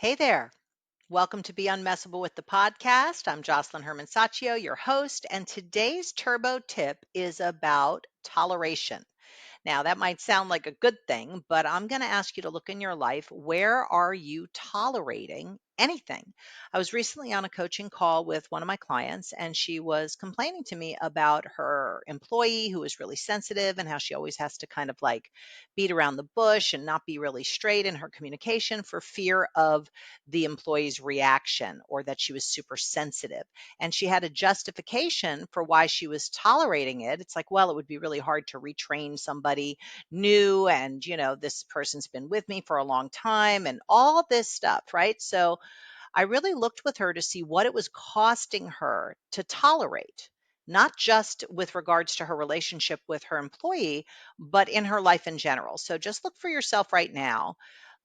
Hey there. Welcome to Be Unmessable with the podcast. I'm Josselyne Herman-Saccio, your host, and today's turbo tip is about toleration. Now, that might sound like a good thing, but I'm going to ask you to look in your life. Where are you tolerating anything? I was recently on a coaching call with one of my clients, and she was complaining to me about her employee who is really sensitive and how she always has to kind of like beat around the bush and not be really straight in her communication for fear of the employee's reaction or that she was super sensitive. And she had a justification for why she was tolerating it. It's like, well, it would be really hard to retrain somebody new. And, this person's been with me for a long time and all this stuff, right? So I really looked with her to see what it was costing her to tolerate, not just with regards to her relationship with her employee, but in her life in general. So just look for yourself right now.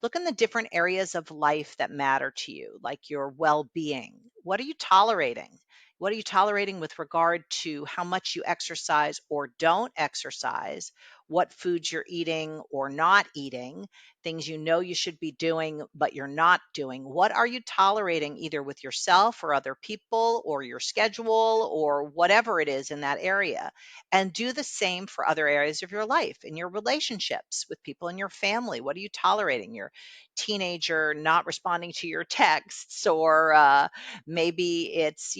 Look in the different areas of life that matter to you, like your well being. What are you tolerating? What are you tolerating with regard to how much you exercise or don't exercise, what foods you're eating or not eating, things you know you should be doing, but you're not doing? What are you tolerating either with yourself or other people or your schedule or whatever it is in that area? And do the same for other areas of your life, in your relationships with people in your family. What are you tolerating? Your teenager not responding to your texts, or maybe it's,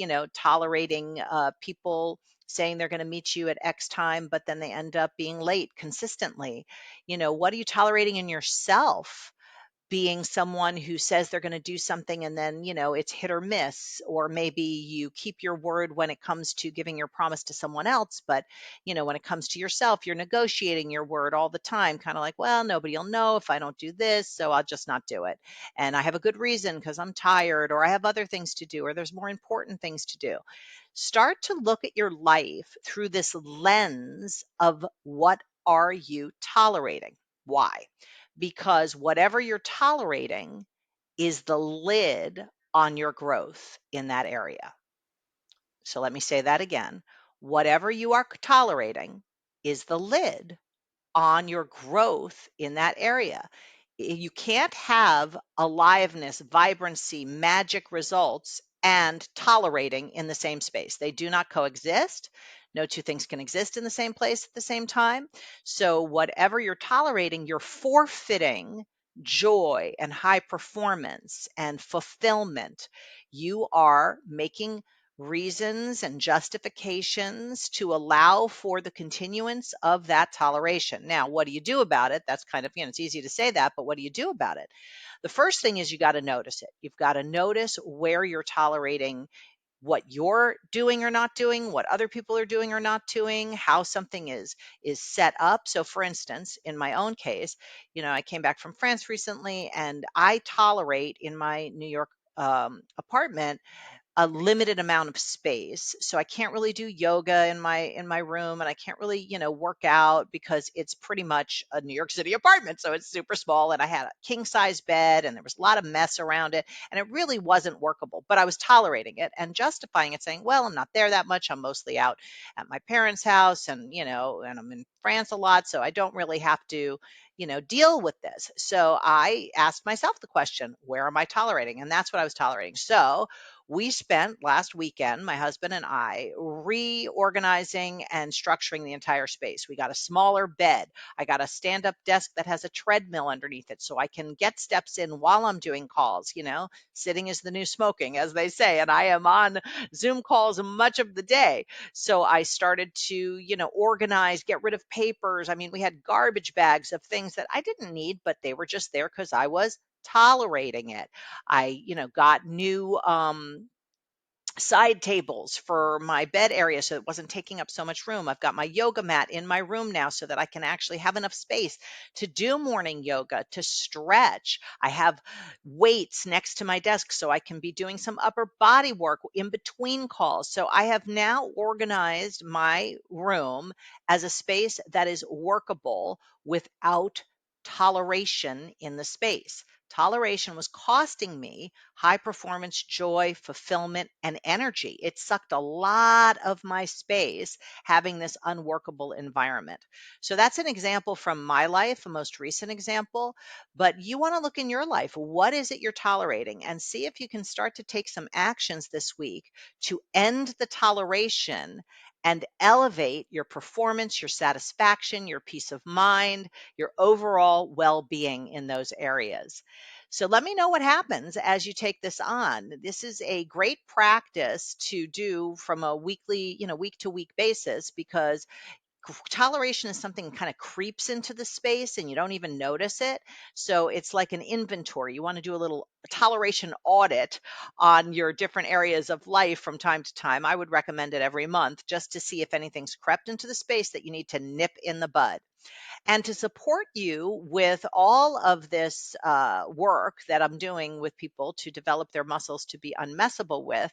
tolerating people saying they're going to meet you at X time, but then they end up being late consistently. What are you tolerating in yourself? Being someone who says they're going to do something and then, it's hit or miss, or maybe you keep your word when it comes to giving your promise to someone else, but, when it comes to yourself, you're negotiating your word all the time, kind of like, well, nobody will know if I don't do this, so I'll just not do it. And I have a good reason because I'm tired, or I have other things to do, or there's more important things to do. Start to look at your life through this lens of what are you tolerating? Why? Because whatever you're tolerating is the lid on your growth in that area. So let me say that again. Whatever you are tolerating is the lid on your growth in that area. You can't have aliveness, vibrancy, magic results, and tolerating in the same space. They do not coexist. No two things can exist in the same place at the same time. So, whatever you're tolerating, you're forfeiting joy and high performance and fulfillment. You are making reasons and justifications to allow for the continuance of that toleration. Now, what do you do about it? That's kind of, it's easy to say that, but what do you do about it? The first thing is you got to notice it. You've got to notice where you're tolerating what you're doing or not doing, what other people are doing or not doing, how something is set up. So for instance, in my own case, I came back from France recently and I tolerate in my New York apartment a limited amount of space. So I can't really do yoga in my room, and I can't really, work out because it's pretty much a New York City apartment. So it's super small, and I had a king size bed and there was a lot of mess around it, and it really wasn't workable, but I was tolerating it and justifying it, saying, well, I'm not there that much. I'm mostly out at my parents' house, and and I'm in France a lot, so I don't really have to deal with this. So I asked myself the question, where am I tolerating? And that's what I was tolerating. So we spent last weekend, my husband and I, reorganizing and structuring the entire space. We got a smaller bed. I got a stand up desk that has a treadmill underneath it so I can get steps in while I'm doing calls. Sitting is the new smoking, as they say. And I am on Zoom calls much of the day. So I started to, organize, get rid of papers. I mean, we had garbage bags of things that I didn't need, but they were just there because I was tolerating it. I, got new side tables for my bed area so it wasn't taking up so much room. I've got my yoga mat in my room now so that I can actually have enough space to do morning yoga, to stretch. I have weights next to my desk so I can be doing some upper body work in between calls. So I have now organized my room as a space that is workable without toleration in the space. Toleration was costing me high performance, joy, fulfillment, and energy. It sucked a lot of my space having this unworkable environment. So that's an example from my life, a most recent example. But you want to look in your life. What is it you're tolerating? And see if you can start to take some actions this week to end the toleration and elevate your performance, your satisfaction, your peace of mind, your overall well being in those areas. So let me know what happens as you take this on. This is a great practice to do from a weekly, week to week basis, because toleration is something that kind of creeps into the space and you don't even notice it. So it's like an inventory. You want to do a little toleration audit on your different areas of life from time to time. I would recommend it every month just to see if anything's crept into the space that you need to nip in the bud. And to support you with all of this work that I'm doing with people to develop their muscles to be unmessable with,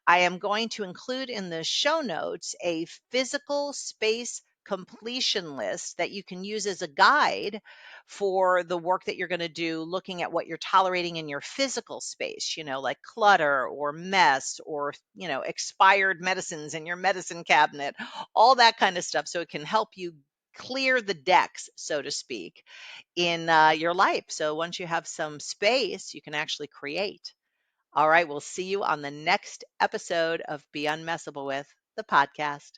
I am going to include in the show notes a physical space completion list that you can use as a guide for the work that you're going to do, looking at what you're tolerating in your physical space, like clutter or mess or, expired medicines in your medicine cabinet, all that kind of stuff. So it can help you clear the decks, so to speak, in your life. So once you have some space, you can actually create. All right, we'll see you on the next episode of Be Unmessable With, the podcast.